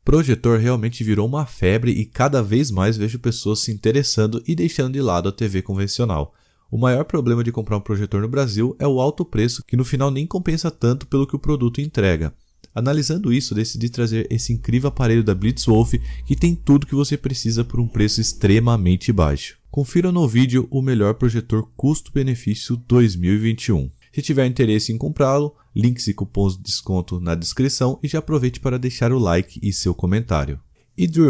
Projetor realmente virou uma febre e cada vez mais vejo pessoas se interessando e deixando de lado a TV convencional. O maior problema de comprar um projetor no Brasil é o alto preço, que no final nem compensa tanto pelo que o produto entrega. Analisando isso, decidi trazer esse incrível aparelho da BlitzWolf que tem tudo que você precisa por um preço extremamente baixo. Confira no vídeo o melhor projetor custo-benefício 2021. Se tiver interesse em comprá-lo, links e cupons de desconto na descrição e já aproveite para deixar o like e seu comentário.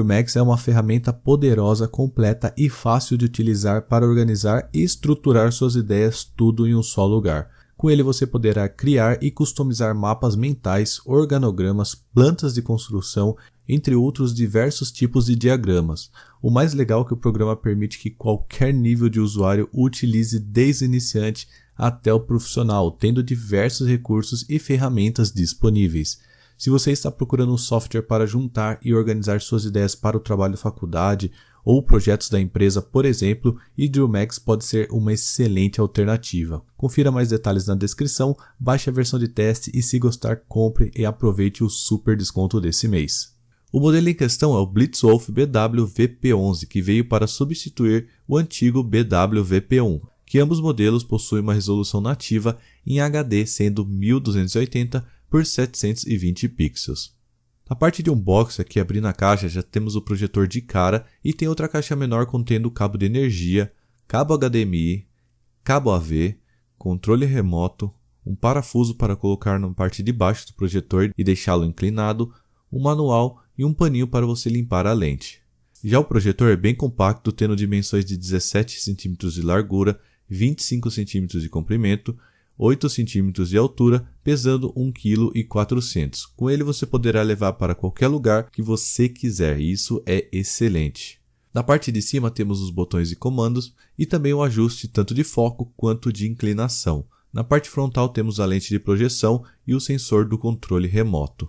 Max é uma ferramenta poderosa, completa e fácil de utilizar para organizar e estruturar suas ideias tudo em um só lugar. Com ele você poderá criar e customizar mapas mentais, organogramas, plantas de construção, entre outros diversos tipos de diagramas. O mais legal é que o programa permite que qualquer nível de usuário o utilize desde o iniciante até o profissional, tendo diversos recursos e ferramentas disponíveis. Se você está procurando um software para juntar e organizar suas ideias para o trabalho da faculdade ou projetos da empresa, por exemplo, Max pode ser uma excelente alternativa. Confira mais detalhes na descrição, baixe a versão de teste e, se gostar, compre e aproveite o super desconto desse mês. O modelo em questão é o BlitzWolf BW-VP11, que veio para substituir o antigo BW-VP1, que ambos modelos possuem uma resolução nativa em HD, sendo 1280 por 720 pixels. Na parte de unboxing, aqui abrindo a caixa, já temos o projetor de cara e tem outra caixa menor contendo cabo de energia, cabo HDMI, cabo AV, controle remoto, um parafuso para colocar na parte de baixo do projetor e deixá-lo inclinado, um manual e um paninho para você limpar a lente. Já o projetor é bem compacto, tendo dimensões de 17 cm de largura, 25 cm de comprimento, 8 cm de altura, pesando 1,4 kg. Com ele você poderá levar para qualquer lugar que você quiser, e isso é excelente. Na parte de cima temos os botões de comandos e também o ajuste tanto de foco quanto de inclinação. Na parte frontal temos a lente de projeção e o sensor do controle remoto.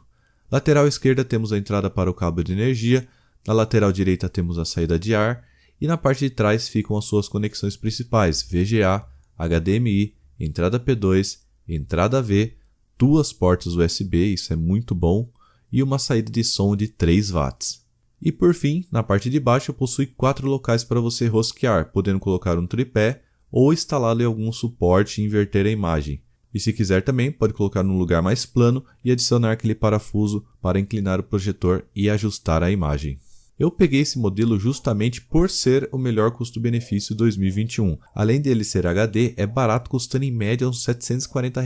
Lateral esquerda temos a entrada para o cabo de energia, na lateral direita temos a saída de ar e na parte de trás ficam as suas conexões principais, VGA, HDMI, entrada P2, entrada V, duas portas USB, isso é muito bom, e uma saída de som de 3 watts. E por fim, na parte de baixo possui 4 locais para você rosquear, podendo colocar um tripé ou instalá-lo em algum suporte e inverter a imagem. E se quiser também, pode colocar num lugar mais plano e adicionar aquele parafuso para inclinar o projetor e ajustar a imagem. Eu peguei esse modelo justamente por ser o melhor custo-benefício 2021. Além dele ser HD, é barato, custando em média uns R$ 740,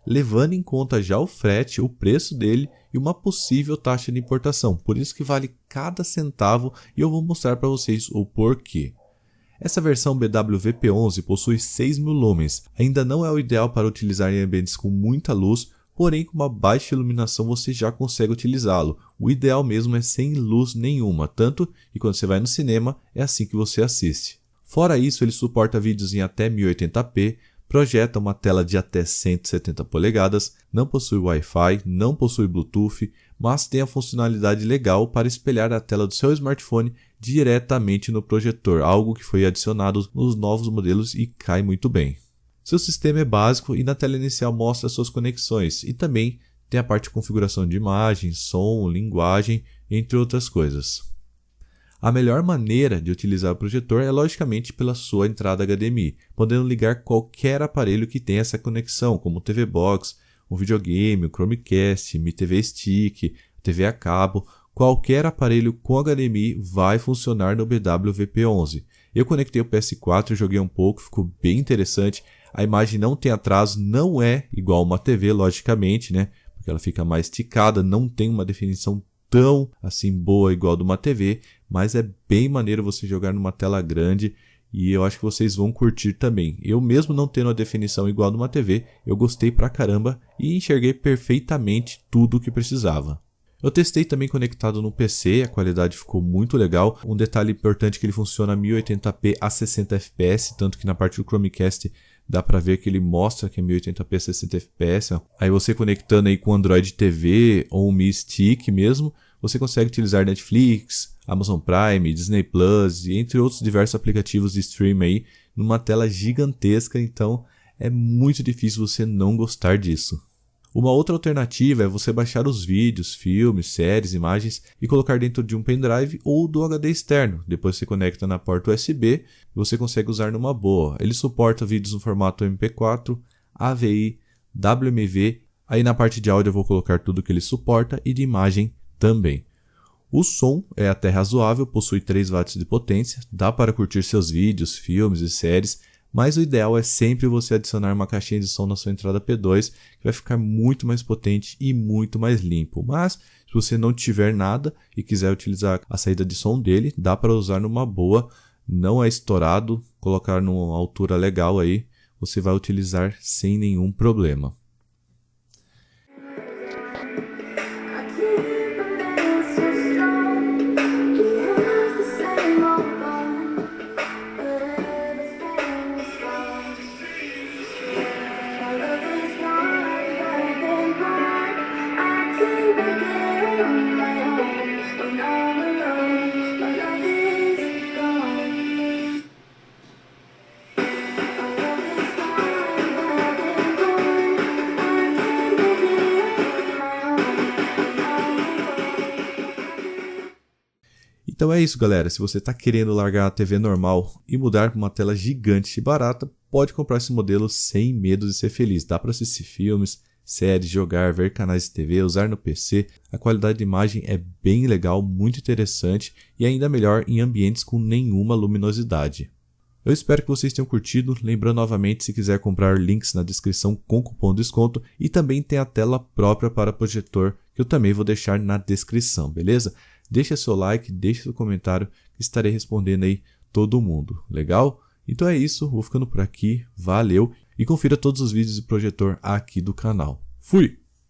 levando em conta já o frete, o preço dele e uma possível taxa de importação. Por isso que vale cada centavo e eu vou mostrar para vocês o porquê. Essa versão BW-VP11 possui 6.000 lumens. Ainda não é o ideal para utilizar em ambientes com muita luz, porém com uma baixa iluminação você já consegue utilizá-lo. O ideal mesmo é sem luz nenhuma, tanto que quando você vai no cinema é assim que você assiste. Fora isso, ele suporta vídeos em até 1080p, projeta uma tela de até 170 polegadas, não possui Wi-Fi, não possui Bluetooth, mas tem a funcionalidade legal para espelhar a tela do seu smartphone diretamente no projetor, algo que foi adicionado nos novos modelos e cai muito bem. Seu sistema é básico e na tela inicial mostra suas conexões e também tem a parte de configuração de imagem, som, linguagem, entre outras coisas. A melhor maneira de utilizar o projetor é logicamente pela sua entrada HDMI, podendo ligar qualquer aparelho que tenha essa conexão, como TV Box, um videogame, um Chromecast, Mi TV Stick, TV a cabo. Qualquer aparelho com HDMI vai funcionar no BW-VP11. Eu conectei o PS4 e joguei um pouco, ficou bem interessante. A imagem não tem atraso, não é igual uma TV, logicamente, né? Porque ela fica mais esticada, não tem uma definição tão assim boa igual de uma TV, mas é bem maneiro você jogar numa tela grande e eu acho que vocês vão curtir também. Eu mesmo não tendo a definição igual de uma TV, eu gostei pra caramba e enxerguei perfeitamente tudo o que precisava. Eu testei também conectado no PC, a qualidade ficou muito legal. Um detalhe importante é que ele funciona a 1080p a 60 fps, tanto que na parte do Chromecast dá pra ver que ele mostra que é 1080p a 60 fps. Aí você conectando aí com Android TV ou um Mi Stick mesmo, você consegue utilizar Netflix, Amazon Prime, Disney Plus e entre outros diversos aplicativos de stream aí numa tela gigantesca, então é muito difícil você não gostar disso. Uma outra alternativa é você baixar os vídeos, filmes, séries, imagens e colocar dentro de um pendrive ou do HD externo. Depois você conecta na porta USB e você consegue usar numa boa. Ele suporta vídeos no formato MP4, AVI, WMV. Aí na parte de áudio eu vou colocar tudo que ele suporta e de imagem também. O som é até razoável, possui 3 watts de potência, dá para curtir seus vídeos, filmes e séries, mas o ideal é sempre você adicionar uma caixinha de som na sua entrada P2, que vai ficar muito mais potente e muito mais limpo. Mas se você não tiver nada e quiser utilizar a saída de som dele, dá para usar numa boa, não é estourado, colocar numa altura legal aí, você vai utilizar sem nenhum problema. Então é isso, galera. Se você está querendo largar a TV normal e mudar para uma tela gigante e barata, pode comprar esse modelo sem medo de ser feliz. Dá para assistir filmes, séries, jogar, ver canais de TV, usar no PC. A qualidade de imagem é bem legal, muito interessante e ainda melhor em ambientes com nenhuma luminosidade. Eu espero que vocês tenham curtido. Lembrando novamente, se quiser comprar links na descrição com cupom de desconto e também tem a tela própria para projetor que eu também vou deixar na descrição, beleza? Deixa seu like, deixa seu comentário, que estarei respondendo aí todo mundo, legal? Então é isso, vou ficando por aqui, valeu e confira todos os vídeos de projetor aqui do canal. Fui!